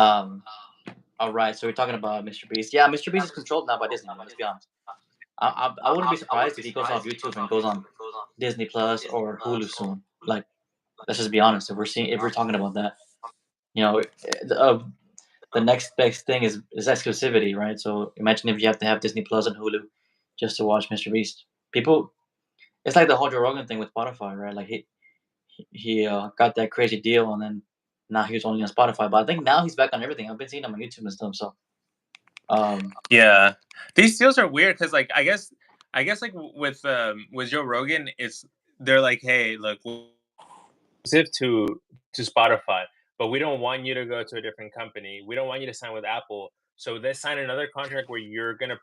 Um, all right, so we're talking about Mr. Beast. Yeah, Mr. Beast is controlled now by Disney. Let's be honest. I wouldn't be surprised if he goes off YouTube and goes on Disney Plus or Hulu soon. Like, let's just be honest. If we're talking about that, you know, the next best thing is exclusivity, right? So imagine if you have to have Disney Plus and Hulu just to watch Mr. Beast. People, it's like the whole Joe Rogan thing with Spotify, right? Like he got that crazy deal, and then now he was only on Spotify. But I think now he's back on everything. I've been seeing him on YouTube and stuff. So yeah, these deals are weird because like I guess like with Joe Rogan, they're like, hey, look, exclusive to Spotify, but we don't want you to go to a different company. We don't want you to sign with Apple. So let's sign another contract where you're gonna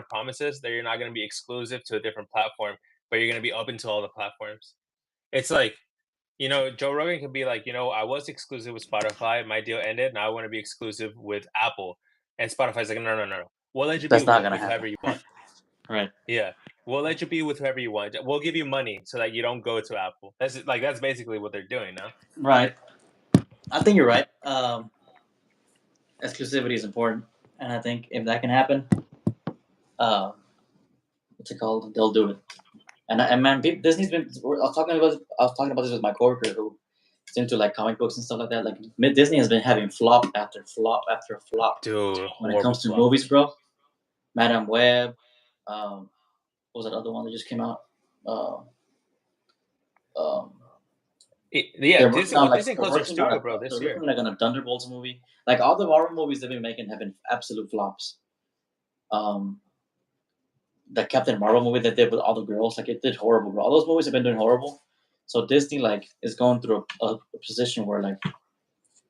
promise us that you're not gonna be exclusive to a different platform, but you're gonna be open to all the platforms. It's like, Joe Rogan could be like, I was exclusive with Spotify, my deal ended, now I want to be exclusive with Apple, and Spotify's like, no, no, no, no. We'll let you be that's not gonna with whoever happen. you want. Right. Yeah, we'll let you be with whoever you want. We'll give you money so that you don't go to Apple. That's basically what they're doing now. Right. I think you're right. Exclusivity is important, and I think if that can happen, uh, what's it called? They'll do it. And man, Disney's been. I was talking about this with my coworker who is into like comic books and stuff like that. Like Disney has been having flop after flop after flop Dude, when it comes to flop. movies, bro. Madame Web. What was that other one that just came out? Disney closed their studio, bro, this they're year. working like on a Thunderbolts movie. Like all the Marvel movies they've been making have been absolute flops. The Captain Marvel movie they did with all the girls, like it did horrible, bro. All those movies have been doing horrible. So Disney like is going through a position where like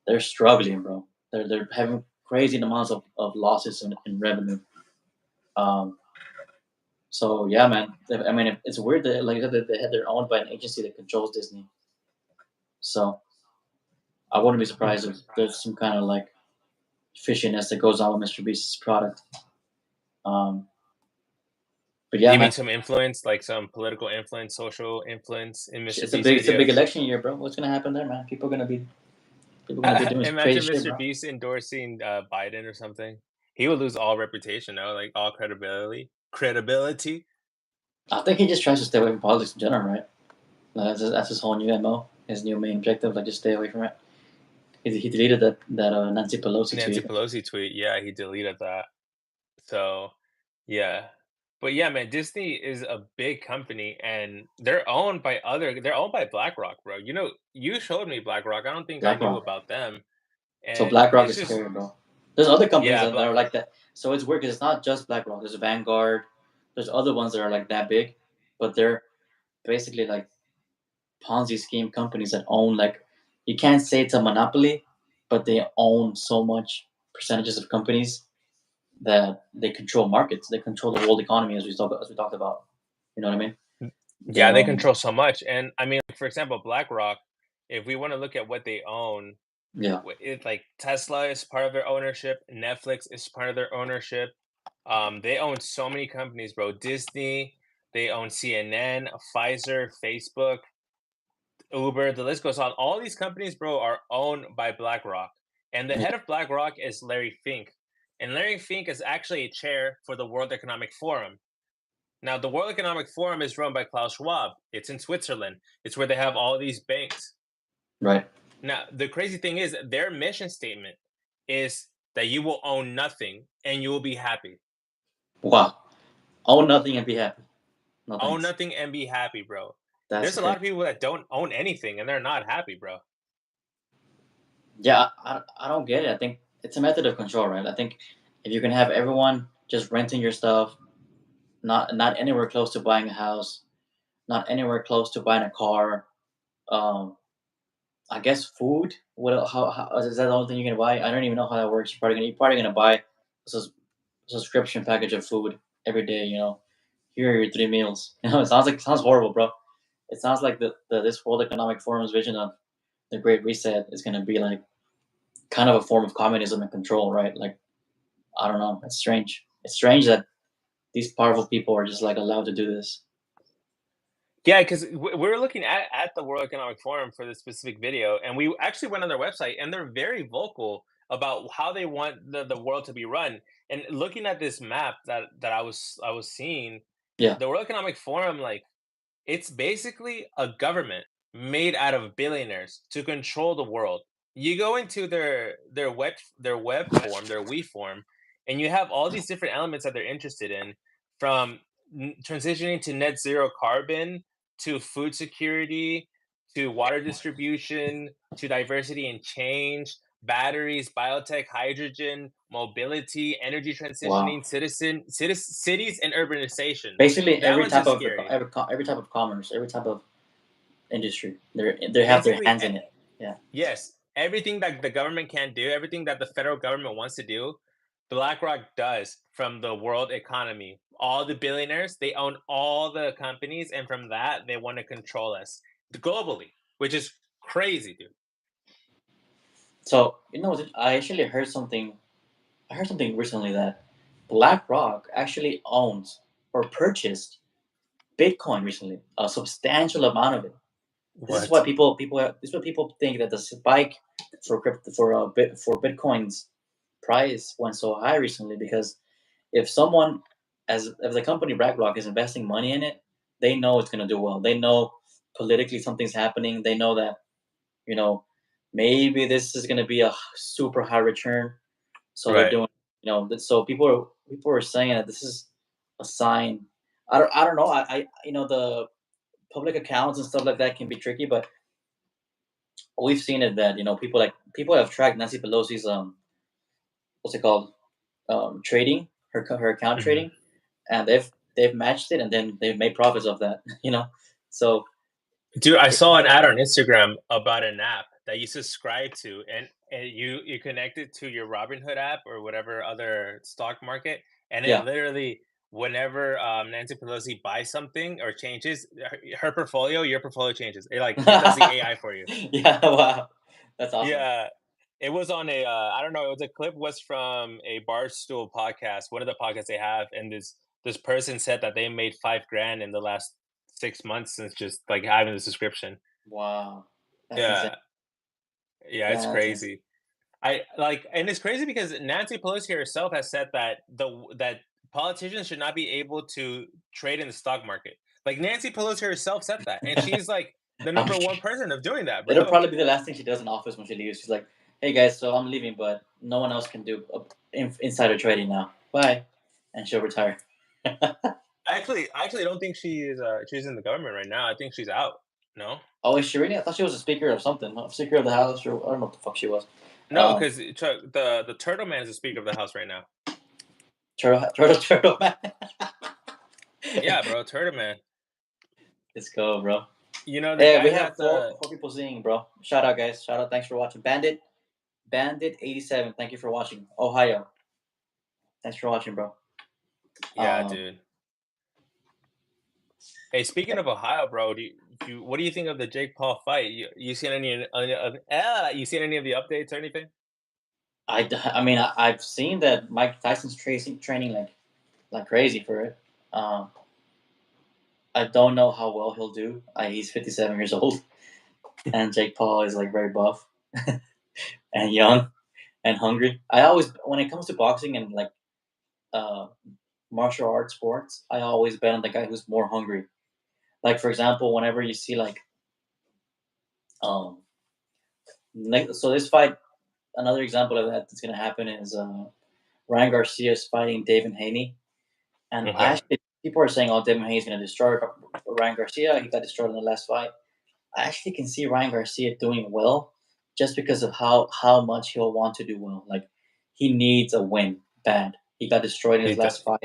they're struggling, bro. They're having crazy amounts of losses in revenue. So yeah, man. I mean, it's weird that like they're owned by an agency that controls Disney. So I wouldn't be surprised if there's some kind of like fishiness that goes on with Mr. Beast's product. But yeah, You man, mean some influence, like some political influence, social influence in Mr. it's Beast's a big videos? election year, bro. What's gonna happen there, man? People are gonna be doing some crazy Imagine shit, Mr. bro. Beast endorsing Biden or something. He would lose all reputation, no? Like all credibility. Credibility. I think he just tries to stay away from politics in general, right? That's his whole new MO. His new main objective, like just stay away from it. He deleted that Nancy Pelosi Nancy tweet. Pelosi tweet. Yeah, he deleted that. So, yeah. But yeah, man, Disney is a big company and they're owned by BlackRock, bro. You showed me BlackRock. I don't think I knew BlackRock. about them. So And BlackRock it's is just scary, bro. There's other companies yeah, that are like that. So it's weird because it's not just BlackRock. There's Vanguard. There's other ones that are like that big, but they're basically like Ponzi scheme companies that own like you can't say it's a monopoly, but they own so much percentages of companies that they control markets. They control the world economy as we talked about. You know what I mean? They yeah, they own. control so much. And I mean, for example, BlackRock, if we want to look at what they own, Yeah. it like Tesla is part of their ownership, Netflix is part of their ownership. They own so many companies, bro. Disney, they own CNN, Pfizer, Facebook, Uber, the list goes on. All these companies, bro, are owned by BlackRock. And the Yeah. head of BlackRock is Larry Fink. And Larry Fink is actually a chair for the World Economic Forum. Now, the World Economic Forum is run by Klaus Schwab. It's in Switzerland. It's where they have all these banks. Right. Now, the crazy thing is their mission statement is that you will own nothing and you will be happy. Wow. Own nothing and be happy. No Own thanks. nothing and be happy, bro. That's There's a great. lot of people that don't own anything and they're not happy, bro. Yeah, I don't get it. I think it's a method of control, right? I think if you can have everyone just renting your stuff, not anywhere close to buying a house, not anywhere close to buying a car, um, I guess food. How is that the only thing you can buy? I don't even know how that works. You're probably gonna buy a subscription package of food every day. You know, here are your 3 meals. You know, it sounds horrible, bro. It sounds like this World Economic Forum's vision of the Great Reset is gonna be like kind of a form of communism and control, right? Like I don't know. It's strange. It's strange that these powerful people are just like allowed to do this. Yeah, because we're looking at the World Economic Forum for this specific video, and we actually went on their website, and they're very vocal about how they want the world to be run. And looking at this map that I was seeing, Yeah. the World Economic Forum, like, it's basically a government made out of billionaires to control the world. You go into their web form, their we form, and you have all these different elements that they're interested in, from transitioning to net zero carbon, to food security, to water distribution, to diversity and change, batteries, biotech, hydrogen, mobility, energy Wow. transitioning, cities, and urbanization. Basically, That every one's type just of scary. every type of commerce, every type of industry, they have their Basically, hands in it. Yeah. yes, everything that the government can't do, everything that the federal government wants to do, BlackRock does from the world economy. All the billionaires, they own all the companies, and from that, they want to control us globally, which is crazy, dude. So I actually heard something. I heard something recently that BlackRock actually owns or purchased Bitcoin recently, a substantial amount of it. This is why What? this is what people think that the spike for Bitcoin's price went so high recently, because if someone, as if the company BlackRock is investing money in it, they know it's going to do well. They know politically something's happening. They know that, you know maybe this is going to be a super high return. So they're Right. doing, so people are saying that this is a sign. I don't know. The public accounts and stuff like that can be tricky, but we've seen it that, people have tracked Nancy Pelosi's, what's it called, trading, her account Mhm. trading, and they've matched it, and then they've made profits of that. So Dude, I it, saw an ad on Instagram about an app that you subscribe to, and you connect it to your Robinhood app or whatever other stock market, and it yeah. literally, whenever Nancy Pelosi buys something or changes her portfolio, your portfolio changes. It does the AI for you. Yeah, wow, that's awesome. Yeah, it was on a I don't know. It was a clip was from a Barstool podcast, one of the podcasts they have, and this person said that they made 5 grand in the last 6 months since just like having the subscription. Wow, that's insane. Yeah, yeah, it's That's insane. crazy. I like, and it's crazy because Nancy Pelosi herself has said that politicians should not be able to trade in the stock market. Like Nancy Pelosi herself said that, and she's like the I'm number one person of doing that, It'll bro. probably be the last thing she does in office when she leaves. She's like, "Hey guys, so I'm leaving, but no one else can do insider trading now. Bye," and she'll retire. I actually don't think she's in the government right now. I think she's out. No, Oh, is she really? I thought she was a speaker of something, Speaker of the House, or I don't know what the fuck she was. no, Um, because the Turtle Man is the Speaker of the House right now. turtle man. Yeah, bro, Turtle Man. Let's go, bro. You know the Hey, we guy have that four people seeing, bro. Shout out, guys. Shout out. Thanks for watching. Bandit 87. Thank you for watching. Ohio. Thanks for watching, bro. yeah, Um, dude. Hey, speaking of Ohio, bro, what do you think of the Jake Paul fight? You seen you seen any of the updates or anything? I mean, I've seen that Mike Tyson's training like crazy for it. Um, I don't know how well he'll do. He's 57 years old, and Jake Paul is like very buff and young and hungry. I always, when it comes to boxing and like uh, martial arts sports, I always bet on the guy who's more hungry. Like for example, whenever you see um, so this fight, another example of that that's gonna happen is Ryan Garcia is fighting David Haney. And I Okay. actually, people are saying, "Oh, Devin Haney's going to destroy Ryan Garcia. He got destroyed in the last fight." I actually can see Ryan Garcia doing well, just because of how much he'll want to do well. Like he needs a win bad. He got destroyed in He his does. last fight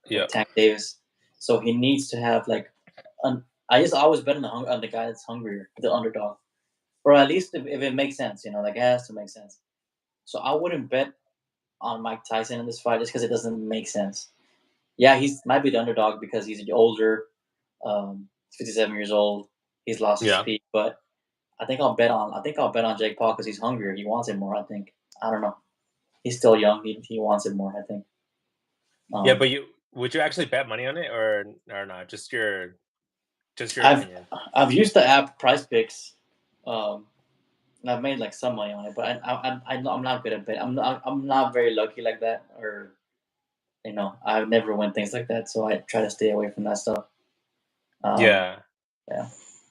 with Yep. Tank Davis, so he needs to have like an. I just always bet on the guy that's hungrier, the underdog, or at least if it makes sense. Like it has to make sense. So I wouldn't bet on Mike Tyson in this fight just because it doesn't make sense. Yeah, he's might be the underdog because he's older. 57 years old. He's lost his Yeah. speed, but I think I'll bet on Jake Paul because he's hungrier. He wants it more. I think. I don't know. He's still young. He wants it more. I think. Yeah, Um, but you would you actually bet money on it or not? Just your I've opinion. I've used the app Price Picks, um, And I've made like some money on it, but I'm not good at betting. I'm not very lucky like that, or I've never win things like that, so I try to stay away from that stuff. Um, Yeah. yeah.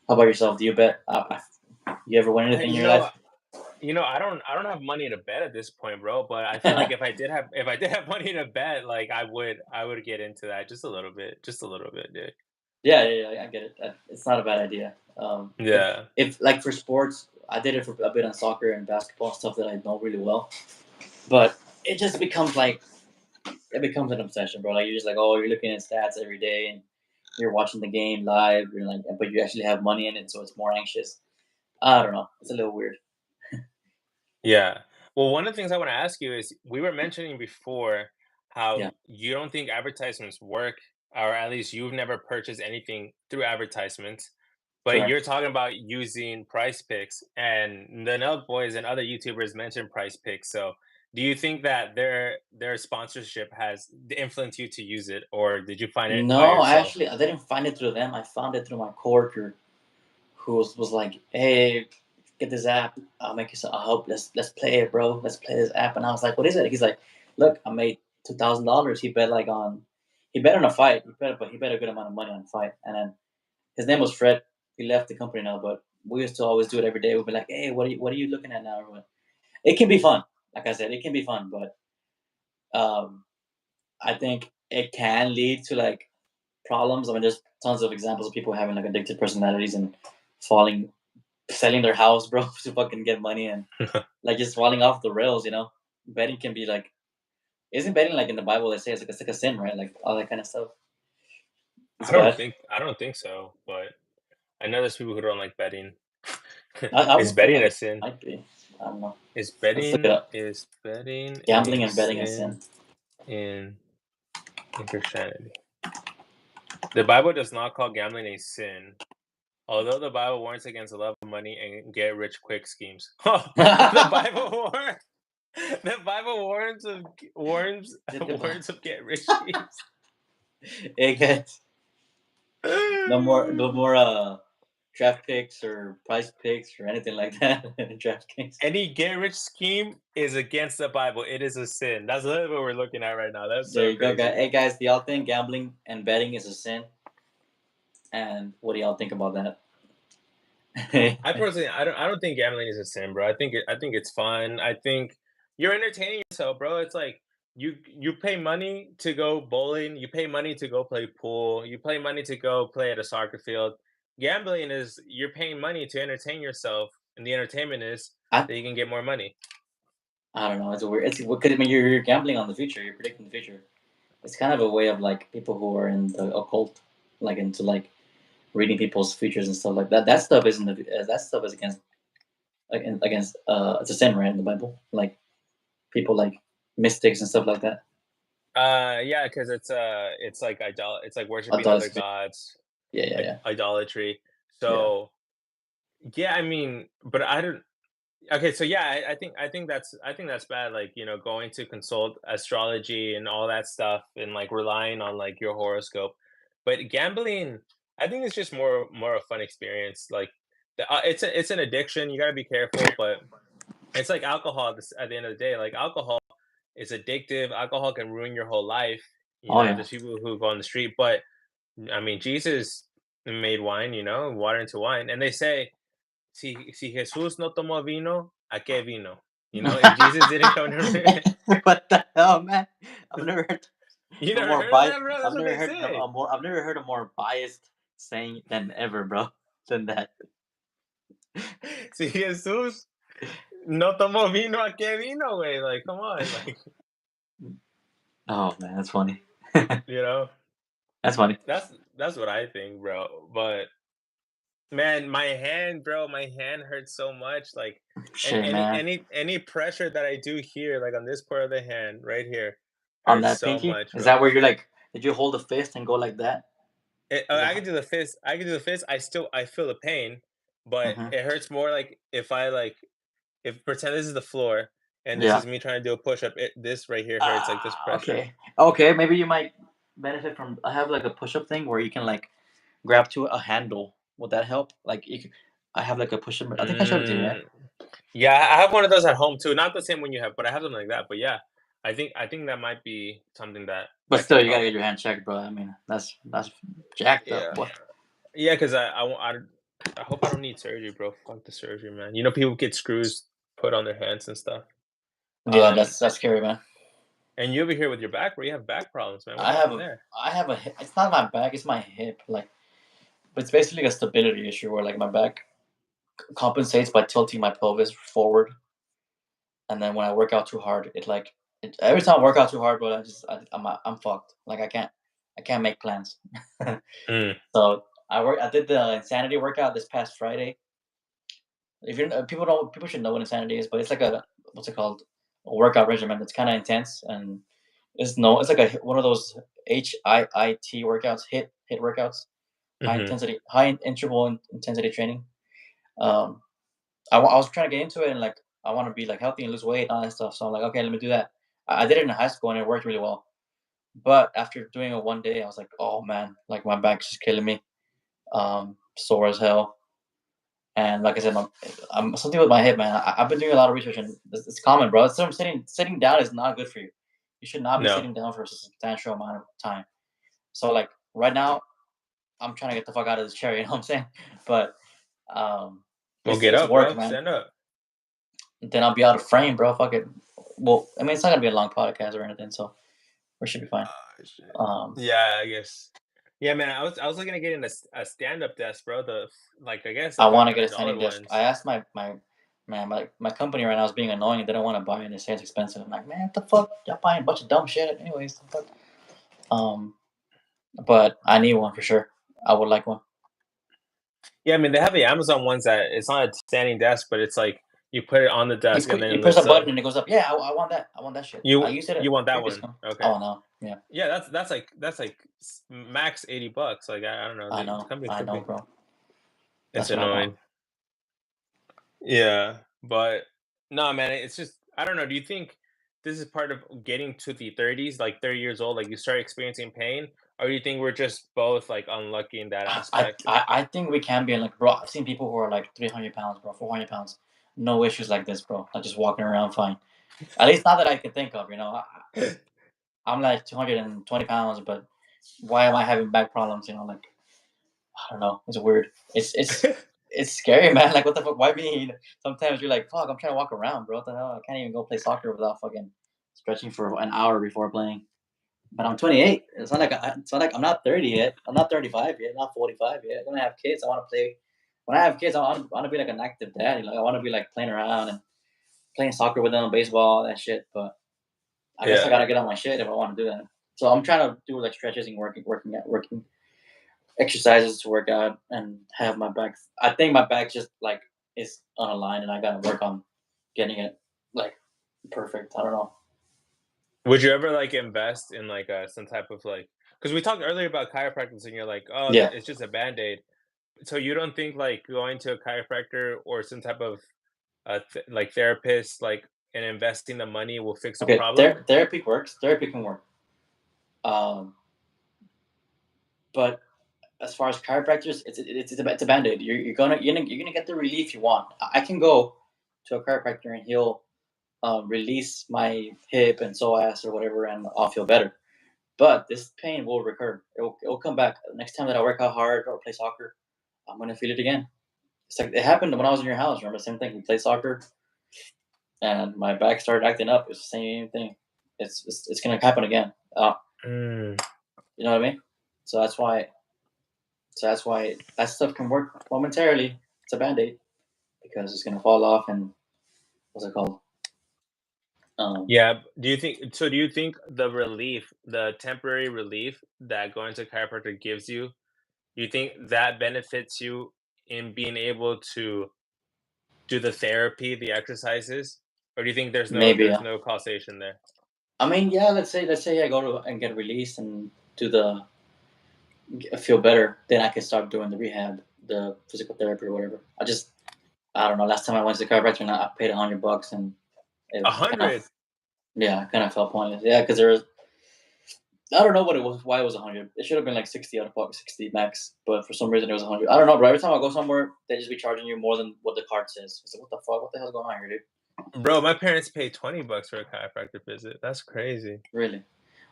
How about yourself? Do you bet? You ever win I anything in you your know life? I don't have money to bet at this point, bro, but I feel like if I did have money to bet, like, I would get into that just a little bit, dude. Yeah, yeah, yeah, I get it. It's not a bad idea. Yeah. If like for sports, I did it for a bit on soccer and basketball stuff that I know really well, but it just becomes like it becomes an obsession, bro. Like you're just like, oh, you're looking at stats every day and you're watching the game live. You're like, but you actually have money in it, so it's more anxious. I don't know. It's a little weird. Yeah. Well, one of the things I wanna ask you is, we were mentioning before how Yeah, you don't think advertisements work, or at least you've never purchased anything through advertisements, but you're correct. talking about using Price Picks, and the Nelk Boys and other YouTubers mentioned Price Picks, so do you think that their sponsorship has influenced you to use it, or did you find it by No, yourself? I didn't find it through them. I found it through my coworker who was like, "Hey, get this app. I'll make you some. I'll help. Let's play it, bro. Let's play this app." And I was like, "What is it?" He's like, "Look, I made $2,000. He bet on a fight. He bet a good amount of money on a fight. And then his name was Fred. He left the company now, but we used to always do it every day. We'd be like, "Hey, what are you looking at now?" Or what? It can be fun. Like I said, it can be fun, but um, I think it can lead to like problems. I mean, there's tons of examples of people having like addicted personalities and falling, selling their house, bro, to fucking get money and like just falling off the rails. Betting can be like, isn't betting like in the Bible? They say it's like a sin, right? Like all that kind of stuff. It's bad. I don't think so, but I know there's people who don't like betting. I Is would feel betting like a it sin? might be. I don't know. Is Let's look it betting up. is betting Gambling a and betting a sin. sin in Christianity? The Bible does not call gambling a sin, although the Bible warns against the love of money and get rich quick schemes. the Bible warns. The Bible warns warns of get rich schemes. Hey guys, no more draft picks or price picks or anything like that. Draft picks. Any get rich scheme is against the Bible. It is a sin. That's literally what we're looking at right now. That's There so you go, guys. crazy. Hey guys, do y'all think gambling and betting is a sin? And what do y'all think about that? I personally, I don't think gambling is a sin, bro. I think it's fun. I think you're entertaining yourself, bro. It's like you pay money to go bowling, you pay money to go play pool, you pay money to go play at a soccer field. Gambling is you're paying money to entertain yourself, and the entertainment is I that you can get more money. I don't know. It's a weird. It's what could I mean? You're gambling on the future. You're predicting the future. It's kind of a way of like people who are in the occult, like into like reading people's futures and stuff like that. That stuff isn't. That stuff is against. It's a sin, right, in the Bible. Like people like mystics and stuff like that. Yeah, because it's like it's like worshiping other Idolatry. gods, Yeah, yeah, yeah, idolatry. yeah. So yeah, I mean, but I don't. Okay, so yeah, I think that's bad. Like, going to consult astrology and all that stuff, and like relying on like your horoscope. But gambling, I think it's just more a fun experience. Like, it's an addiction. You got to be careful, but it's like alcohol. At the end of the day, like alcohol is addictive. Alcohol can ruin your whole life. Oh yeah. There's people who go on the street, but I mean, Jesus made wine. Water into wine, and they say si Jesús no tomó vino, ¿a qué vino? If Jesus didn't come to What the hell, man? I've never heard you a never more heard of biased. that, bro? That's I've what never they heard say. I've never heard a more biased saying than ever, bro. Than that. Si Jesús no tomó vino, ¿a qué vino, güey? Like, come on, like, Oh man, that's funny. you know, That's funny. that's what I think, bro. But man, my hand hurts so much. Like, and Shit, man. any pressure that I do here, like on this part of the hand, right here, On hurts that so pinky, much, is bro. that where you're like? Did you hold a fist and go like that? Is that I can how? do the fist. I can do the fist. I feel the pain, but Mm-hmm. it hurts more like if pretend this is the floor and this Yeah. is me trying to do a push up. This right here hurts like this pressure. Okay. Okay. Maybe you might benefit from. I have like a push-up thing where you can like grab to a handle. Would that help? Like you. Could, I have like a push-up. I think I showed it to you, right? Mm, Yeah, I have one of those at home too. Not the same one you have, but I have something like that. But yeah, I think that might be something that But could still, you gotta help. get your hand checked, bro. I mean, that's jacked up. Yeah, What? yeah, because I hope I don't need surgery, bro. Fuck the surgery, man. You know, people get screws put on their hands and stuff. Yeah, Um, that's scary, man. and you over here with your back, where you have back problems, man. What I have happened a there? I have a it's not my back, it's my hip. Like, but it's basically a stability issue where like my back compensates by tilting my pelvis forward, and then when I work out too hard, every time I work out too hard, bro, I'm fucked. Like I can't make plans. Mm, So I did the insanity workout this past Friday. If you people should know what insanity is, but it's like a what's it called, a workout regimen that's kind of intense, and it's like one of those HIIT workouts, hit workouts, hmm. high interval intensity training. Um, I was trying to get into it, and like I want to be like healthy and lose weight and all that stuff. So I'm like, okay, let me do that. I did it in high school and it worked really well. But after doing it one day, I was like, oh man, like my back's just killing me. Sore as hell. And like I said, I'm something with my hip, man. I've been doing a lot of research, and it's common, bro. It's sitting down is not good for you. You should not be No, sitting down for a substantial amount of time. So like right now, I'm trying to get the fuck out of this chair. You know what I'm saying? But um, well, get it's up, work, bro. man. Stand up. Then I'll be out of frame, bro. Fuck it. Well, I mean, it's not gonna be a long podcast or anything, so we should be fine. Shit. Um, Yeah, I guess. Yeah, man. I was looking to get in a stand up desk, bro. Like I guess the I five want to get a hundred dollar standing desk. I ones. asked my company right now is being annoying. They don't want to buy it. And they say it's expensive. I'm like, man, what the fuck? Y'all buying a bunch of dumb shit. Anyways, the fuck? Um, but I need one for sure. I would like one. Yeah, I mean they have the Amazon ones that it's not a standing desk, but it's like you put it on the desk and then You it press a lifts button up. and it goes up. Yeah, I want that. I want that shit. I You used it at you want that previous one? company. Okay. Oh no, yeah, Yeah, that's like max $80. Like I don't know. The company I could know, be. bro. It's That's what I want. annoying. Yeah, but no, man. It's just I don't know. Do you think this is part of getting to the 30s, like 30 years old, like you start experiencing pain, or do you think we're just both like unlucky in that aspect? I think we can be like, bro. I've seen people who are like 300 pounds, bro, 400 pounds, no issues like this, bro. Like just walking around fine. At least not that I can think of. You know, I'm like 220 pounds, but why am I having back problems? You know, like I don't know. It's weird. It's scary, man. Like what the fuck? Why me? Sometimes you're like, fuck. I'm trying to walk around, bro. What the hell? I can't even go play soccer without fucking stretching for an hour before playing. But I'm 28. It's not like I'm not 30 yet. I'm not 35 yet. Not 45 yet. When I have kids, I want to play. When I have kids, I want to be like an active daddy. Like I want to be like playing around and playing soccer with them, baseball, that shit. But I guess I Yeah. gotta get on my shit if I want to do that. So I'm trying to do like stretches and working exercises to work out and have my back. I think my back just like is on a line, and I gotta work on getting it like perfect. I don't know. Would you ever like invest in like some type of like? Because we talked earlier about chiropractors, and you're like, oh, Yeah, it's just a band aid. So you don't think like going to a chiropractor or some type of like therapist, like and investing the money will fix a okay. problem? Therapy works. Therapy can work. Um, but as far as chiropractors, it's a band aid. You're gonna get the relief you want. I can go to a chiropractor and he'll release my hip and psoas or whatever, and I'll feel better. But this pain will recur. It'll come back. Next time that I work out hard or play soccer, I'm gonna feel it again. It's like it happened when I was in your house. Remember the same thing? We played soccer and my back started acting up. It's the same thing. It's gonna happen again. Mm. You know what I mean? So that's why that stuff can work momentarily. It's a band aid because it's gonna fall off and what's it called? Um, Yeah. Do you think so? Do you think the relief, the temporary relief that going to chiropractor gives you, do you think that benefits you in being able to do the therapy, the exercises, or do you think there's no maybe. there's no causation there? I mean, yeah. Let's say I go to and get released and do the feel better. Then I can start doing the rehab, the physical therapy or whatever. I don't know. Last time I went to the chiropractor, and I paid $100, and A it kind of hundred. yeah, kind of felt pointless. Yeah, because there was I don't know what it was. Why it was 100. It should have been like 60 out of pocket, 60 max. But for some reason it was 100. I don't know, bro. Every time I go somewhere, they just be charging you more than what the card says. It's like, what the fuck? What the hell's going on here, dude? Bro, my parents paid $20 for a chiropractor visit. That's crazy. Really?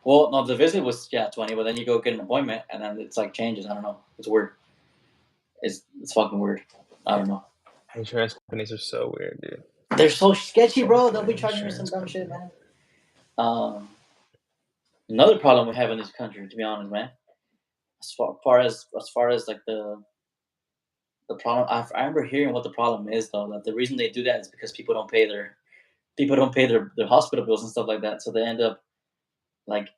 Well, no, the visit was, yeah, 20, but then you go get an appointment and then it's like changes. I don't know. It's weird. It's fucking weird. I don't know. Insurance companies are so weird, dude. They're so sketchy, bro. They'll be Fucking charging you some insurance dumb shit, companies. man. Um, Another problem we have in this country, to be honest, man. As far as like the problem, I remember hearing what the problem is though. That the reason they do that is because people don't pay their hospital bills and stuff like that. So they end up like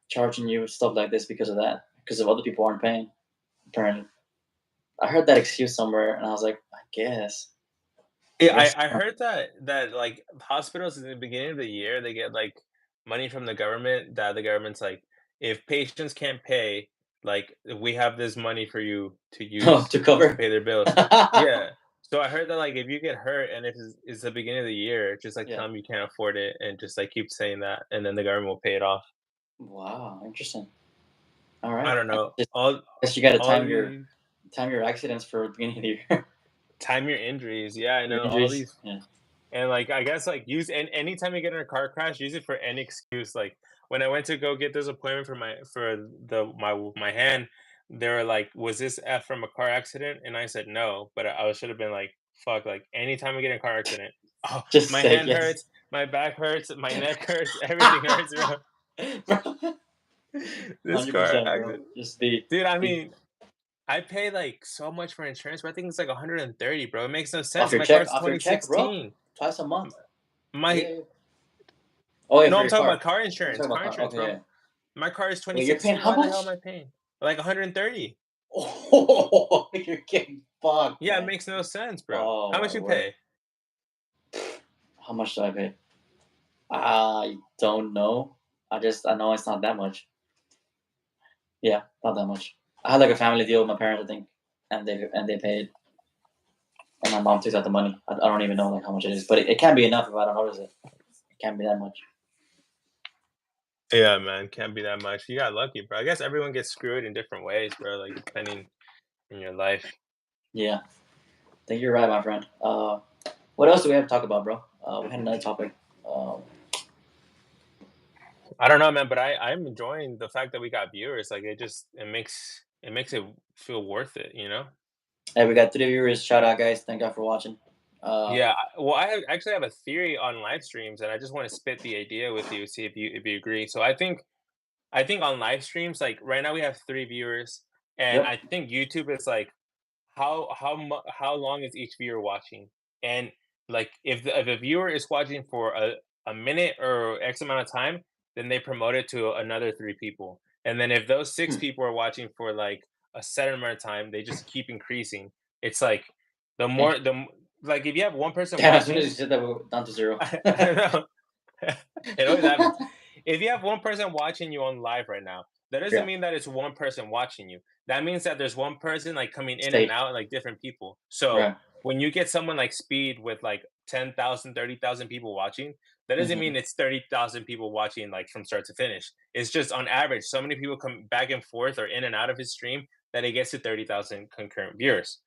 charging you stuff like this because of that. Because of other people aren't paying. Apparently, I heard that excuse somewhere, and I was like, I guess. Yeah, Yes. I heard that like hospitals in the beginning of the year they get like money from the government that the government's like if patients can't pay, like we have this money for you to Oh, use to to cover. pay their bills. Yeah. So I heard that like if you get hurt and it's the beginning of the year, just like Yeah. tell them you can't afford it and just like keep saying that and then the government will pay it off. Wow, interesting. All I right. don't know. Just guess you got to All time these your accidents for the beginning of the year. time your injuries. Yeah, I Your know all injuries. these. Yeah. And, like, I guess, like, use and anytime you get in a car crash, use it for any excuse, like, when I went to go get this appointment for my hand, they were like, "Was this F from a car accident?" And I said, "No," but I should have been like, "Fuck," like, anytime I get in a car accident, "Oh, Just my say hand yes. hurts, my back hurts, my neck hurts, everything hurts, bro." Bro, This car 100%, bro. accident Just be, dude, I be mean, I pay, like, so much for insurance, but I think it's, like, 130, bro, it makes no off sense, your my check, car's off your check, bro. 2016. Twice a M month. my Yeah. Yeah. Oh, yeah, No, for I'm your talking car. about car You're insurance, talking about car. Okay, bro. yeah. My car is Wait, you're paying 2016, how why the hell am much? I paying? Like 130. Oh, you're getting fucked, Yeah, it man. makes no sense, bro. Oh How my much you word. pay? How much do I pay? I don't know. I know it's not that much. Yeah, not that much. I had like a family deal with my parents, I think, and they paid, and my mom took out the money. I don't even know like how much it is, but it can't be enough if I don't notice it. It can't be that much. Yeah, man, can't be that much. You got lucky, bro. I guess everyone gets screwed in different ways, bro, like, depending in your life. Yeah, I think you're right, my friend. What else do we have to talk about, bro? We had another topic. Um, I don't know, man, but I'm enjoying the fact that we got viewers, like, it makes it feel worth it, you know? hey, we got 3 viewers. Shout out, guys. Thank God for watching. Yeah, well, actually have a theory on live streams, and I just wanna spit the idea with you, see if you agree. So I think on live streams, like right now we have 3 viewers, and Yep. I think YouTube is like how long is each viewer watching? And like if a viewer is watching for a minute or X amount of time, then they promote it to another 3 people. And then if those six Hmm. people are watching for like a certain amount of time, they just keep increasing. It's like the Damn. more like if you have one person Damn. As soon as you watching, said that, we're down to zero. I don't know. It always happens. If you have one person watching you on live right now, that doesn't Yeah. mean that it's one person watching you. That means that there's one person like coming in and Stay. out, like different people. So Right. when you get someone like Speed with like 10,000, 30,000 people watching, that doesn't Hmm. mean it's 30,000 people watching like from start to finish. It's just on average, so many people come back and forth or in and out of his stream that it gets to 30,000 concurrent viewers.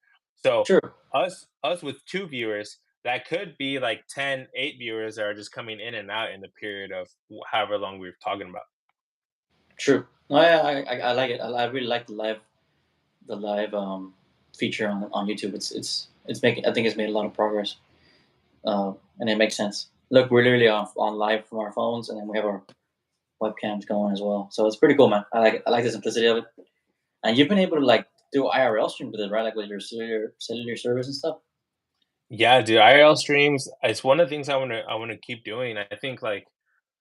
So True. us with 2 viewers, that could be like 8 viewers that are just coming in and out in the period of however long we are talking about. True. No, yeah, I like it. I really like the live feature on YouTube. It's making. I think it's made a lot of progress. And it makes sense. Look, we're literally on live from our phones, and then we have our webcams going as well. So it's pretty cool, man. I like it. I like the simplicity of it. And you've been able to like do IRL stream with it, right? Like with your cellular service and stuff. Yeah, dude, IRL streams, it's one of the things I wanna keep doing. I think like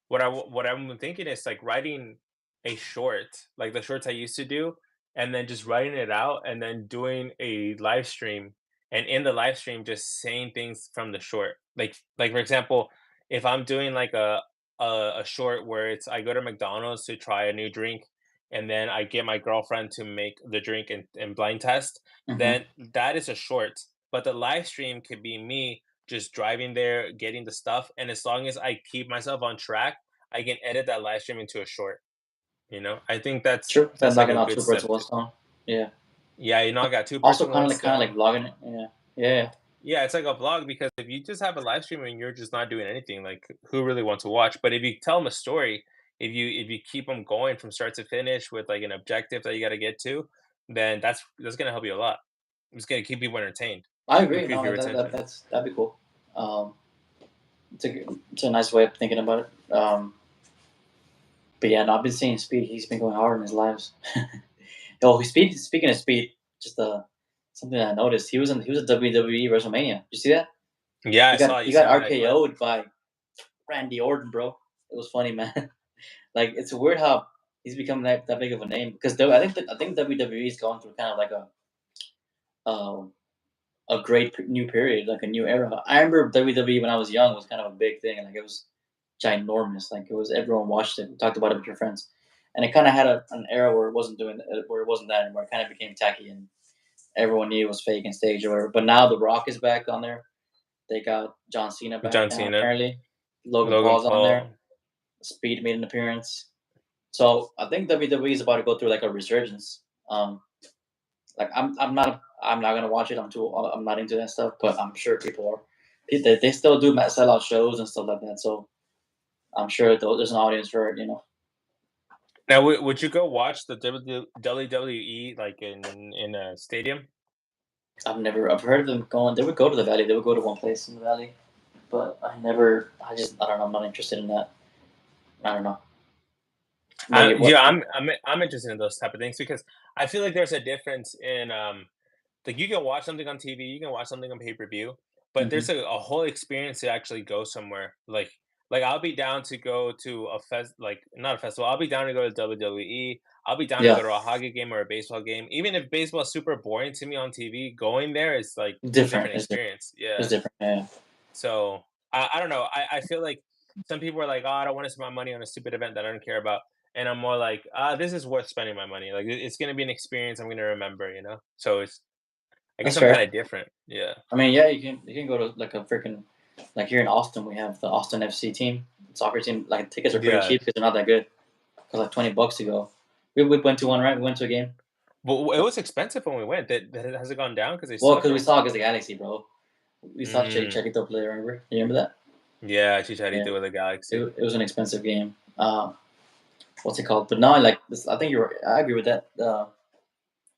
what I'm thinking is like writing a short, like the shorts I used to do, and then just writing it out and then doing a live stream, and in the live stream just saying things from the short. Like for example, if I'm doing like a short where it's I go to McDonald's to try a new drink and then I get my girlfriend to make the drink and blind test, Hmm. then that is a short. But the live stream could be me just driving there, getting the stuff, and as long as I keep myself on track, I can edit that live stream into a short. I think that's True. Then that's like knocking a out good two birds with step one to. stone. Yeah. Yeah, I got two birds Also, in one kind of like stone. vlogging it. Yeah. Yeah. Yeah, it's like a vlog because if you just have a live stream and you're just not doing anything, like who really wants to watch? But if you tell them a story, if you keep them going from start to finish with like an objective that you got to get to, then that's gonna help you a lot. It's gonna keep people entertained, I agree. increase No, your attention. that'd be cool. It's a nice way of thinking about it. But yeah, no, I've been seeing Speed. He's been going hard in his lives. Oh, speaking of Speed, just something that I noticed. He was at WWE WrestleMania. You see that? Yeah, I He got saw he you got sent me that clip. RKO'd by Randy Orton, bro. It was funny, man. Like it's weird how he's become that big of a name because I think WWE is going through kind of like um, a great new period, like a new era. I remember WWE when I was young was kind of a big thing, like it was ginormous. Like it was everyone watched it, talked about it with your friends, and it kind of had an era where it wasn't where it wasn't that anymore. It kind of became tacky and everyone knew it was fake and staged or whatever. But now The Rock is back on there. They got John Cena back John now Cena, apparently. Logan Logan Paul's on there. Paul. Speed made an appearance. So I think WWE is about to go through like a resurgence. Like I'm not gonna watch it. I'm not into that stuff, but I'm sure people are. They still do sellout shows and stuff like that. So I'm sure there's an audience for it. Now, would you go watch the WWE like in a stadium? I've heard of them going. They would go to the Valley. They would go to one place in the Valley, but I don't know. I'm not interested in that. I don't know. Yeah, I'm interested in those type of things because I feel like there's a difference in like you can watch something on TV, you can watch something on pay-per-view, but Mhm. there's a whole experience to actually go somewhere. Like I'll be down to go to a like not a festival. I'll be down to go to WWE. I'll be down to Yeah, go to a hockey game or a baseball game. Even if baseball is super boring to me on TV, going there is like a different. different It's different. experience. Yeah. It's different. Yeah. So I don't know. I feel like some people are like, oh, I don't want to spend my money on a stupid event that I don't care about. And I'm more like, this is worth spending my money. Like it's gonna be an experience I'm gonna remember. So I guess That's I'm kind fair. of different. Yeah. I mean, yeah, you can go to like a freaking like here in Austin, we have the Austin FC team, soccer team. Like tickets are pretty Yeah. cheap because they're not that good. Cost like $20 to go. We went to one, right? We went to a game. But it was expensive when we went. Has it gone down because they Well, suck because we or? saw against the Galaxy, bro. We saw Mm, Chicharito play. Remember? You remember that? yeah, Yeah. Chicharito with the Galaxy. It was an expensive game. What's it called? But now, like this, I think I agree with that.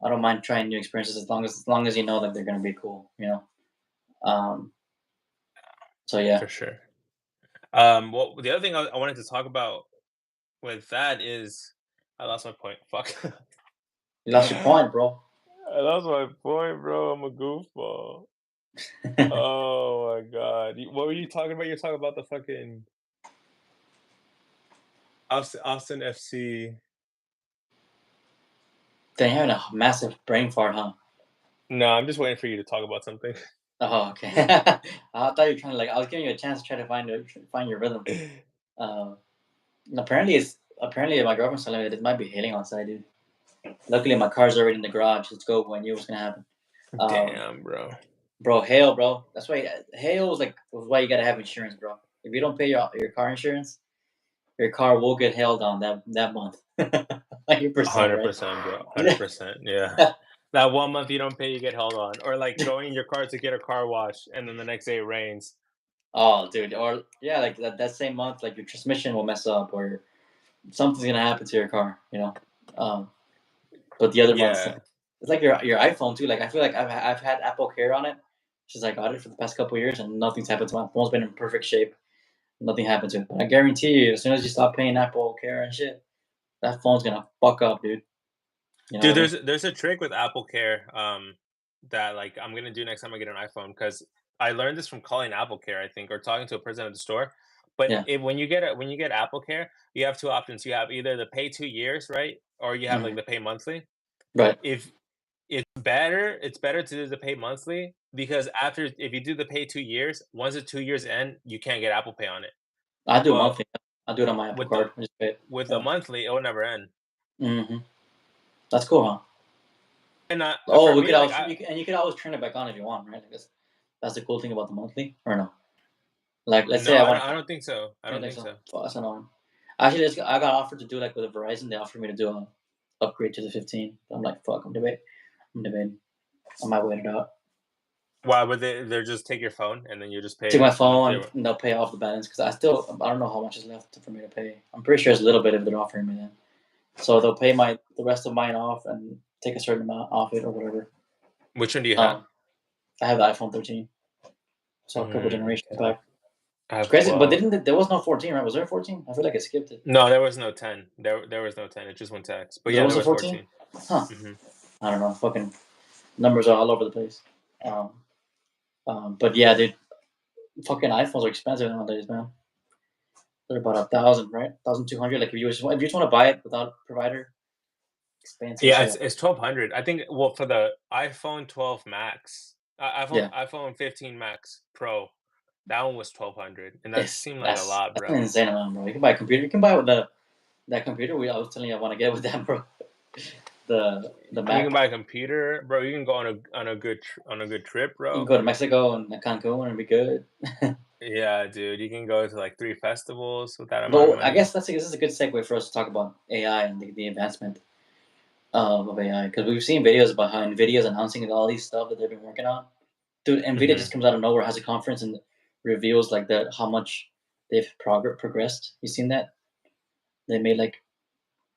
I don't mind trying new experiences as long as you know that they're gonna be cool. Um. So yeah, For sure. Well, the other thing I wanted to talk about with that is I lost my point. Fuck. you lost your point, bro. I lost my point, bro. I'm a goofball. Oh my god. What were you talking about? You're talking about the fucking Austin FC. They're having a massive brain fart, huh? No, I'm just waiting for you to talk about something. Oh, okay. I thought you were trying to I was giving you a chance to try to find your rhythm. Um, apparently my girlfriend's telling me that it might be hailing outside, dude. Luckily my car's already in the garage. Let's go. I knew it was gonna happen. Um, Damn, bro. bro, hail, bro. That's why hail was why you gotta have insurance, bro. If you don't pay your car insurance, your car will get hailed on that month. 100%, right? 100%, bro. 100%. Yeah. That 1 month you don't pay, you get held on. Or like going in your car to get a car wash, and then the next day it rains. Oh, dude. Or yeah, like that same month, like your transmission will mess up, or something's gonna happen to your car. Um, but the other months, Yeah. it's like your iPhone too. Like I feel like I've had Apple Care on it since I got it for the past couple of years, and nothing's happened to my phone's been in perfect shape. Nothing happened to it. But I guarantee you, as soon as you stop paying Apple Care and shit, that phone's gonna fuck up, dude. You know Dude, what I mean? there's a trick with Apple Care, that like I'm gonna do next time I get an iPhone because I learned this from calling Apple Care, I think, or talking to a person at the store. But Yeah. when you get Apple Care, you have two options. You have either the pay 2 years, right? Or you have like Hmm. the pay monthly. Right. If it's better to do the pay monthly because after if you do the pay 2 years, once the 2 years end, you can't get Apple Pay on it. I do But monthly. I do it on my Apple with the Card. I just pay it. with the Yeah. monthly, it will never end. That's cool, huh? And Oh, for we could me, like always you could always turn it back on if you want, right? I guess that's the cool thing about the monthly, or no? Like, let's no, say I want. I don't think so. I You don't think think so? so. Oh, that's annoying. Actually, I got offered to do like with Verizon. They offered me to do a upgrade to the 15. I'm like, fuck, I'm debating. I might wait it out. Why would they just take your phone and then you just Take pay my the phone zero? and they'll pay off the balance because I don't know how much is left for me to pay. I'm pretty sure it's a little bit if they're offering me then. So they'll pay the rest of mine off and take a certain amount off it or whatever. Which one do you have? Um, I have the iPhone 13, so a couple generations Okay. back. I It's have crazy, but 12. there was no 14, right? Was there a 14? I feel like I skipped it. No, there was no 10. There was no 10. It just went to X. But There yeah, was there a was 14? 14. Huh? Hmm. I don't know. Fucking numbers are all over the place. Um, but yeah, dude, fucking iPhones are expensive nowadays, man. They're about 1,000, right? 1,200. Like if you just want to buy it without a provider, expensive as Yeah, it's hell. it's 1200. I think well for the iPhone 12 Max, Yeah, iPhone 15 Max Pro, that one was 1200, and that it's seemed like a that's lot, that's an bro. insane amount, bro. You can buy a computer. You can buy with that computer I was telling you I want to get with that, bro. The You can Mac. buy a computer, bro. You can go on a good trip, You can bro. go to Mexico and Cancun and be good. Yeah, dude. You can go to like 3 festivals with that amount of But I money. guess this is a good segue for us to talk about AI and the advancement of AI because we've seen videos about how Nvidia's announcing all these stuff that they've been working on. Dude, Nvidia Hmm. just comes out of nowhere, has a conference and reveals like how much they've progressed. You seen that? They made like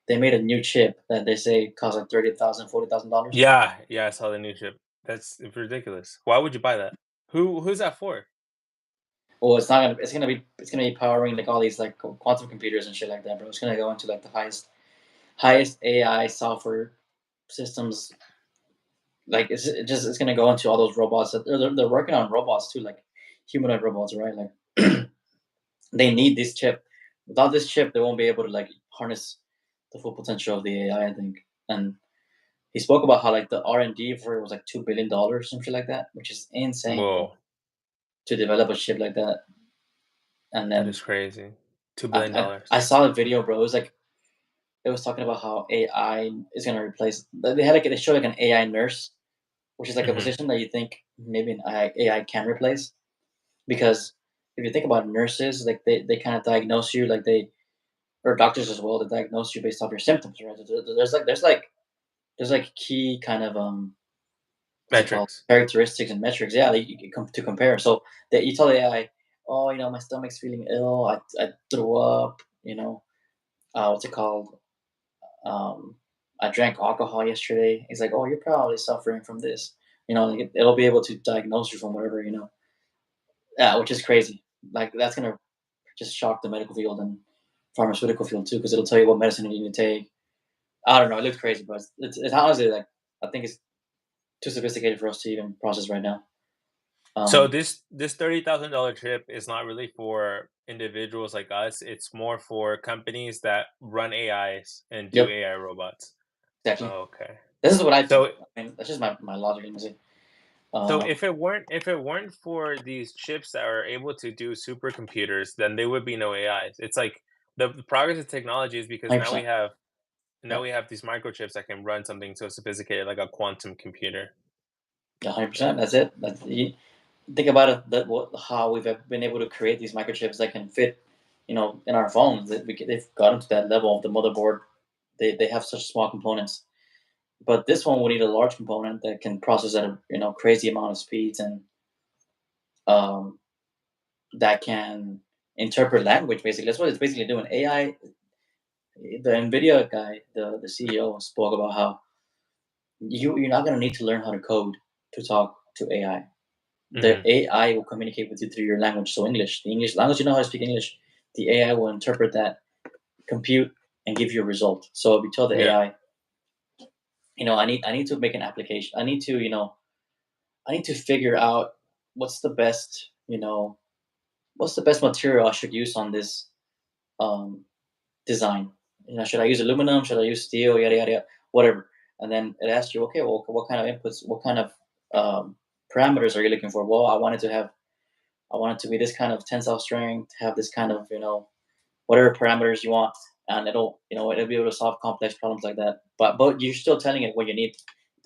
they made a new chip that they say costs like $30,000, $40,000. Yeah, yeah. I saw the new chip. That's ridiculous. Why would you buy that? Who's that for? Well, it's not gonna. It's gonna be powering like all these like quantum computers and shit like that, bro. It's gonna go into like the highest AI software systems. Like it's gonna go into all those robots that they're working on robots too, like humanoid robots, right? Like they need this chip. Without this chip, they won't be able to like harness the full potential of the AI. I think. And he spoke about how like the R&D for it was like $2 billion, something like that, which is insane, bro, Whoa, to develop a chip like that. And that then is crazy. Two I, billion I, dollars. I saw a video, bro. It was like it was talking about how AI is gonna replace. They showed like an AI nurse, which is like a Hmm. position that you think maybe an AI can replace. Because if you think about nurses, like they kind of diagnose you, like they or doctors as well, they diagnose you based off your symptoms, right? There's like key kind of what's it called, Metrics. characteristics and metrics, yeah, that you can come to compare. So that you tell the AI, oh, my stomach's feeling ill, I threw up, what's it called, um, I drank alcohol yesterday. He's like, oh, you're probably suffering from this. Like it'll be able to diagnose you from whatever, yeah, which is crazy. Like that's gonna just shock the medical field and pharmaceutical field too, because it'll tell you what medicine you need to take. I don't know. It looks crazy, but it's honestly like I think it's too sophisticated for us to even process right now. So Um, this $30,000 chip is not really for individuals like us. It's more for companies that run AIs and do yep, AI robots. exactly. Okay. This is what I think. So I mean, that's just my logic. Let me see. so Uh, if it weren't for these chips that are able to do supercomputers, then there would be no AIs. It's like the progress of technology is because 100%. now Yeah, we have these microchips that can run something so sophisticated like a quantum computer. yeah, 100%. That's it. Think about it. How we've been able to create these microchips that can fit, in our phones. They've gotten to that level of the motherboard. They have such small components. But this one will need a large component that can process at a crazy amount of speeds and um, that can interpret language. Basically, that's what it's basically doing. AI. The Nvidia guy, the CEO, spoke about how you're not gonna need to learn how to code to talk to AI. The Hmm. AI will communicate with you through your language. So English, the English language, you know how to speak English. The AI will interpret that, compute, and give you a result. So if you tell the Yeah. AI, I need to make an application. I need to figure out what's the best, what's the best material I should use on this um, design. Should I use aluminum? Should I use steel? Yada yada yada, whatever. And then it asks you, okay, well, what kind of inputs, what kind of parameters are you looking for? Well, I want it to be this kind of tensile strength, have this kind of, whatever parameters you want, and it'll be able to solve complex problems like that. But you're still telling it what you need,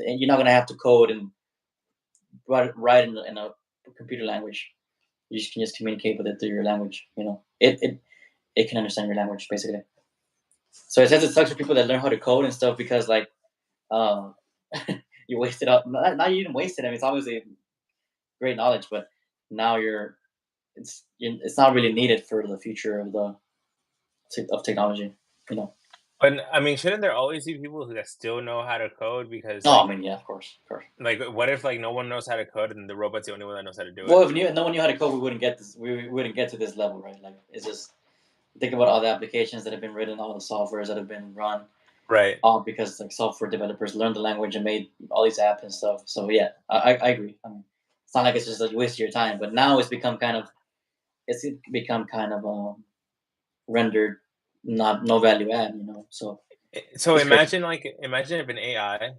and you're not gonna have to code and write in a computer language. You can just communicate with it through your language. It can understand your language basically. So it says it sucks for people that learn how to code and stuff because like um you wasted up. Not you didn't waste it. I mean, it's obviously great knowledge, but now it's not really needed for the future of the of technology. You know. But I mean, shouldn't there always be people who that still know how to code? Because Oh, I mean, yeah, of course, of course. what if like no one knows how to code and the robot's the only one that knows how to do it? Well, if no one knew how to code, we wouldn't get this. We wouldn't get to this level, right? Like, it's just think about all the applications that have been written, all the softwares that have been run, Right. all because like software developers learned the language and made all these apps and stuff. So yeah, I agree. I mean, it's not like it's just like you waste your time, but now it's become kind of rendered not no value add, you know. So So it's crazy. imagine if an AI,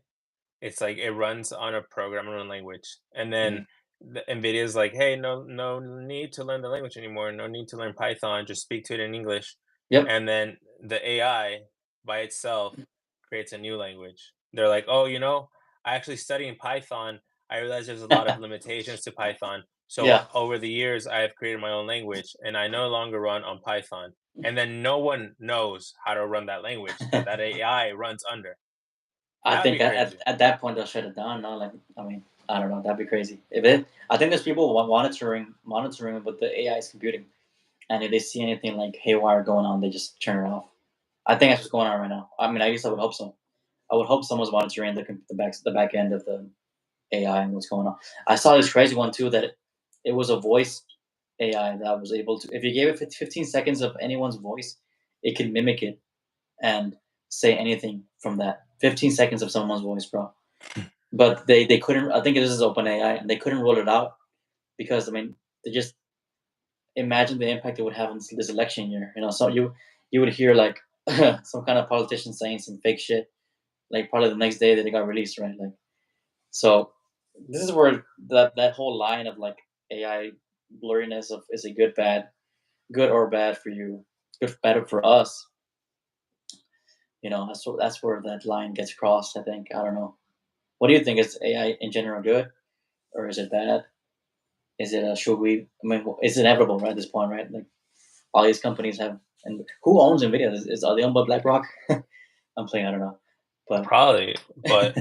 it's like it runs on a programming language, and then Mhm. NVIDIA's like, hey, no need to learn the language anymore, no need to learn Python, just speak to it in English, Yep. and then the AI by itself creates a new language. They're like, oh, I actually study in Python. I realize there's a lot of limitations to Python. So Yeah, over the years, I have created my own language, and I no longer run on Python. And then no one knows how to run that language that AI runs under. I That'd think be crazy. at that point they'll shut it down. No, like I mean, I don't know. That'd be crazy. I think there's people monitoring what the AI is computing, and if they see anything like haywire going on, they just turn it off. I think that's what's going on right now. I mean, I guess I would hope so. I would hope someone's monitoring the back end of the AI and what's going on. I saw this crazy one too that it was a voice AI that was able to, if you gave it 15 seconds of anyone's voice, it could mimic it and say anything from that. 15 seconds of someone's voice, bro. But they couldn't. I think this is open AI, and they couldn't roll it out because I mean they just imagine the impact it would have in this election year. You know, so you would hear like some kind of politician saying some fake shit, like probably the next day that it got released, right? Like so, this is where that whole line of like AI blurriness of is it good or bad for you, good better for us. You know, that's where that line gets crossed. I think I don't know. What do you think? Is AI in general good or is it bad? Is it should we? I mean, it's inevitable right, at this point, right? Like all these companies have, and who owns Nvidia? Are they owned by BlackRock? I'm playing. I don't know, but Probably, but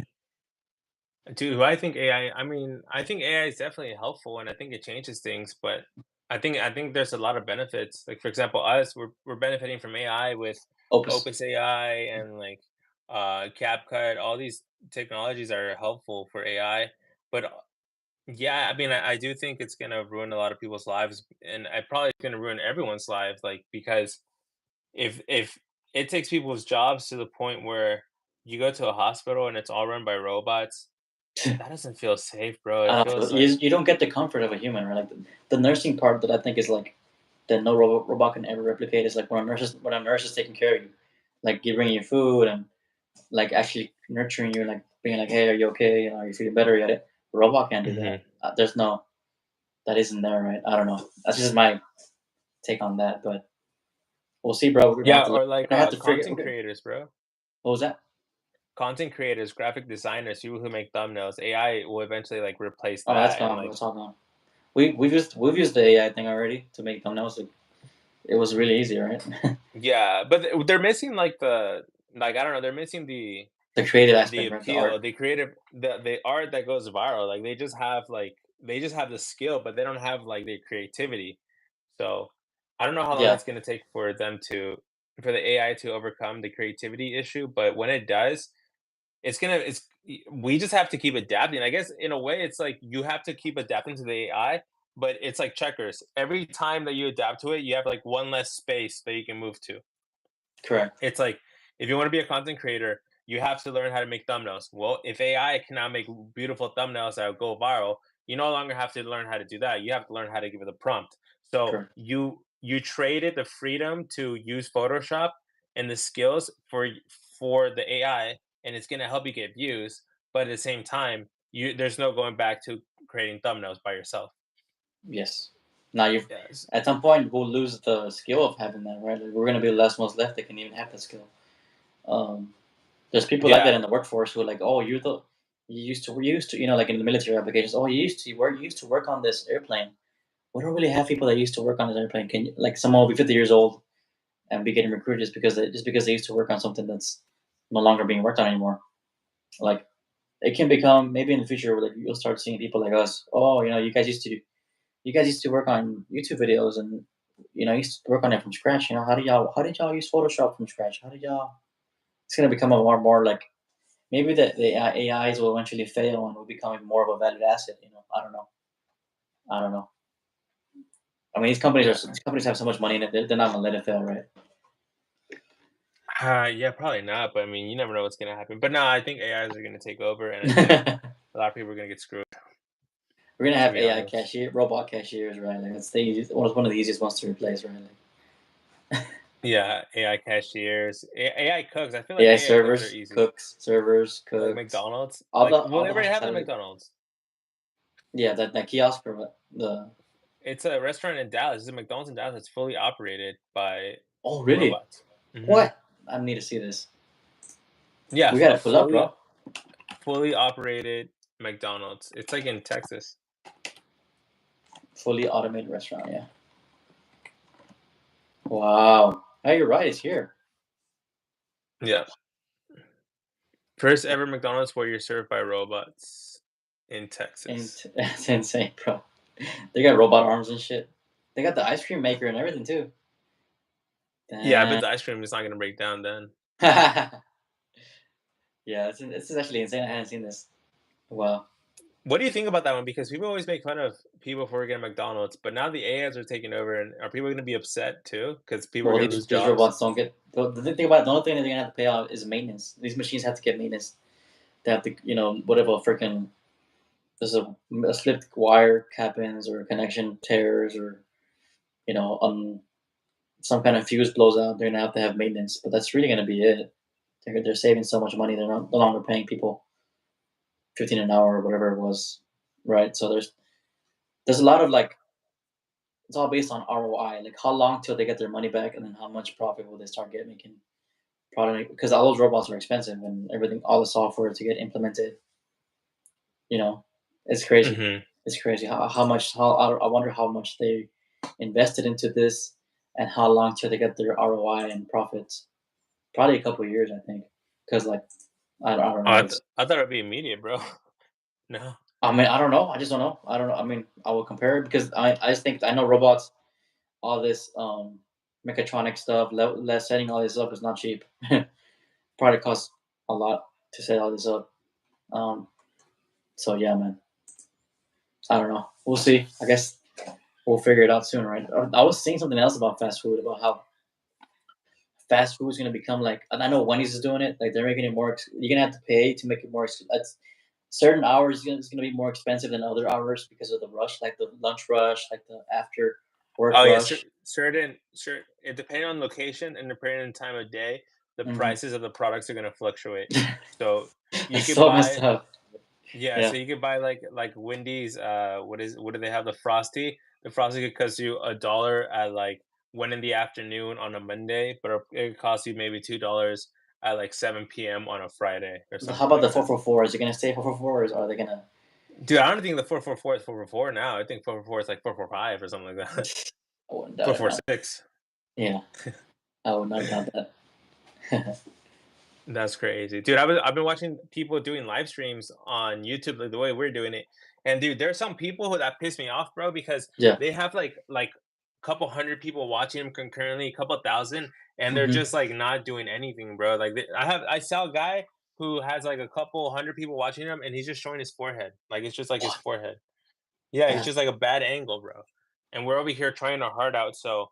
do I think AI? I mean, I think AI is definitely helpful, and I think it changes things. But I think there's a lot of benefits. Like for example, we're benefiting from AI with Opus. Opus AI and like CapCut. All these technologies are helpful for AI. But yeah, I mean, I do think it's gonna ruin a lot of people's lives, and I probably gonna ruin everyone's life. Like because if it takes people's jobs to the point where you go to a hospital and it's all run by robots, that doesn't feel safe, bro. It I don't feels feel like you don't get the comfort of a human, right? Like the nursing part that I think is like that no robot can ever replicate is like when a nurse is taking care of you, like giving you food and like actually nurturing you, like being like, hey, are you okay? You know, are you feeling better yet? A robot can't do that. mhm. There's no that isn't there, right? I don't know. That's just my take on that, but we'll see, bro. Yeah, or like, We're gonna have to figure. content Okay, creators, bro. what was that? Content creators, graphic designers, people who make thumbnails, AI will eventually, like, replace Oh, that's that and, gone, bro. like It's all gone. We've used the AI thing already to make thumbnails. Like, it was really easy, right? yeah, but they're missing, like, I don't know, they're missing The creative the aspect, right? The appeal, art. the creative the art that goes viral, like, they just have the skill, but they don't have, like, the creativity. So, I don't know how long Yeah, it's gonna take for the AI to overcome the creativity issue, but when it does, we just have to keep adapting. I guess in a way, it's like you have to keep adapting to the AI, but it's like checkers. Every time that you adapt to it, you have like one less space that you can move to. correct. It's like if you want to be a content creator, you have to learn how to make thumbnails. Well, if AI cannot make beautiful thumbnails that will go viral, you no longer have to learn how to do that. You have to learn how to give it a prompt. So Correct. you traded the freedom to use Photoshop and the skills for the AI, and it's gonna help you get views. But at the same time, you there's no going back to creating thumbnails by yourself. Yes. Now you've Yes. at some point we'll lose the skill of having that, right? Like, we're gonna be the last ones left that can even have that skill. Um, there's people like that Yeah. in the workforce who are like, oh, you used to, like in the military applications. Oh, you used to work on this airplane. We don't really have people that used to work on this airplane. Can you, like someone will be 50 years old and be getting recruited just because they used to work on something that's no longer being worked on anymore. Like it can become maybe in the future where like you'll start seeing people like us. Oh, you guys used to work on YouTube videos and used to work on it from scratch. How did y'all use Photoshop from scratch? How did y'all? It's gonna become a more like maybe the AIs will eventually fail and will become more of a valid asset. I don't know. I don't know. I mean, Yeah. these companies have so much money in it. They're not gonna let it fail, right? Yeah, probably not. But I mean, you never know what's gonna happen. But no, I think AIs are gonna take over, and I think We're a lot of people are gonna get screwed. gonna To have be AI honest. cashier, robot cashiers, right? Like that's the easiest, one of the easiest ones to replace, right? Yeah, AI cashiers, AI cooks. I feel like AI AI cooks are servers, easy. servers, Like cooks, McDonald's. Like, well, all they the already have that at hospitality. McDonald's. Yeah, that kiosk for the. It's a restaurant in Dallas. It's a McDonald's in Dallas that's fully operated by Oh, really? robots. Hmm. What? I need to see this. Yeah, We gotta pull up, fully bro. fully operated McDonald's. It's like in Texas. Fully automated restaurant. Yeah. Wow. Hey, you're right. It's here. Yeah. First ever McDonald's where you're served by robots in And Texas. that's insane, bro. They got robot arms and shit. They got the ice cream maker and everything too. Yeah, I bet Damn. the ice cream is not gonna break down then. Yeah, this is actually insane. I hadn't seen this. Wow. What do you think about that one? Because people always make fun of people for working at McDonald's, but now the AIs are taking over, and are people gonna be upset too? Because people are Well, gonna lose these jobs. robots don't get. The thing the only thing that they're gonna have to pay out is maintenance. These machines have to get maintenance. They have to, whatever freaking there's a slipped wire happens or connection tears or some kind of fuse blows out. They're gonna have to have maintenance, but that's really gonna be it. They're saving so much money. They're no longer paying people 15 an hour or whatever it was, right? So there's a lot of like it's all based on ROI, like how long till they get their money back, and then how much profit will they start making. Probably because all those robots are expensive and everything, all the software to get implemented. You know, it's crazy. Hmm. It's crazy how much how I wonder how much they invested into this and how long till they get their ROI and profits. Probably a couple of years, I think, because like I don't Oh, know. It's I thought it'd be immediate, bro. No. I mean I don't know. I just don't know. I don't know. I mean I will compare it because I just think I know robots. All this mechatronic stuff, setting all this up is not cheap. Probably costs a lot to set all this up. Um, so yeah, man. I don't know. We'll see. I guess we'll figure it out soon, right? I was seeing something else about fast food, about how fast food is going to become like. And I know Wendy's is doing it. Like they're making it more. You're gonna have to pay to make it more. That's certain hours is gonna be more expensive than other hours because of the rush, like the lunch rush, like the after work Oh yeah, rush. certain. It depending on location and depending on time of day, the Hmm. prices of the products are gonna fluctuate. So you That's could so messed buy up. Yeah, Yeah, so you could buy like Wendy's. What do they have? The Frosty. The Frosty could cost you $1 at like 1 in the afternoon on a Monday, but it could cost you maybe $2 at like 7 p.m. on a Friday or how something about like the four that. four four? Is it gonna stay 444, or are they gonna? Dude, I don't think the 444 is 444 now. I think 444 is like 445 or something like that. I wouldn't doubt it. 446. Yeah, I would not doubt that. That's crazy, dude. I've been watching people doing live streams on YouTube like the way we're doing it, and dude, there's some people who that piss me off, bro, because Yeah. they have like a couple hundred people watching them concurrently, a couple thousand, and they're Hmm. just like not doing anything, bro. Like I saw a guy who has like a couple hundred people watching him, and he's just showing his forehead, like it's just like his What? forehead. Yeah, it's That, just like a bad angle, bro. And we're over here trying our heart out. So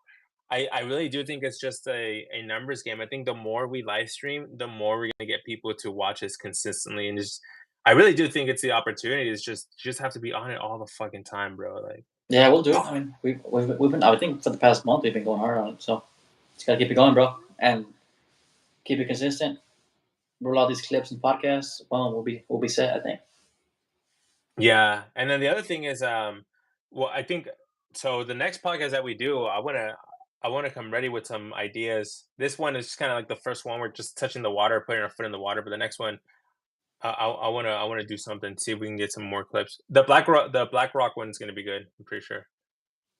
I really do think it's just a numbers game. I think the more we live stream, the more we're gonna get people to watch us consistently. And just I really do think it's the opportunity. It's just you just have to be on it all the fucking time, bro. Like yeah, we'll do it. I mean, we've been. I think for the past month we've been going hard on it. So just gotta keep it going, bro, and keep it consistent. Roll out these clips and podcasts. Well, we'll be set. I think. yeah. And then the other thing is well I think so the next podcast that we do, I wanna come ready with some ideas. This one is just kind of like the first one. We're just touching the water, putting our foot in the water. But the next one, I wanna do something, see if we can get some more clips. The Black Rock one's gonna be good, I'm pretty sure.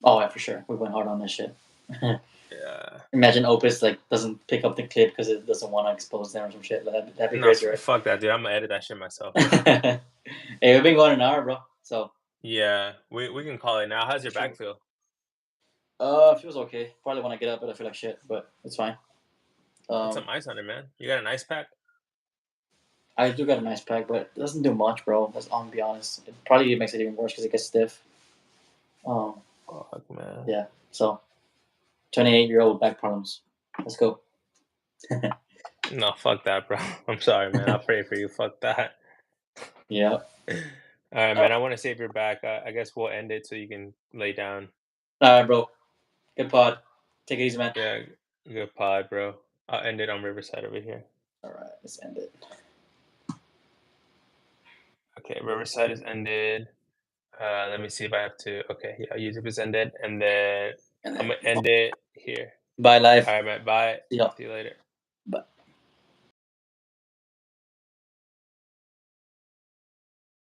Oh, yeah, for sure. We went hard on this shit. Yeah. Imagine Opus like doesn't pick up the clip because it doesn't want to expose them or some shit. That'd be No, crazy, right? fuck that, dude. I'm gonna edit that shit myself, bro. Hey, we've been going an hour, bro. So Yeah, we can call it now. How's your back sure. feel? Feels okay. Probably want to get up, but I feel like shit. But it's fine. Put Um, some ice on it, man. You got an ice pack? I do got a nice pack, but it doesn't do much, bro. Let's I'm be honest. It probably makes it even worse because it gets stiff. Um, Fuck, man. yeah. So 28-year-old back problems. Let's go. No, fuck that, bro. I'm sorry, man. I'll pray for you. Fuck that. Yeah. All right, All man. I want to save your back. I guess we'll end it so you can lay down. right, bro. Good pod. Take it easy, man. Yeah, good pod, bro. I'll end it on Riverside over here. All right, let's end it. Okay, Riverside is ended. Let me see if I have to. Okay, yeah, YouTube is ended, and then And I'm then gonna end it here. bye, live. All right, man. Bye. See y'all. Talk to you later. Bye.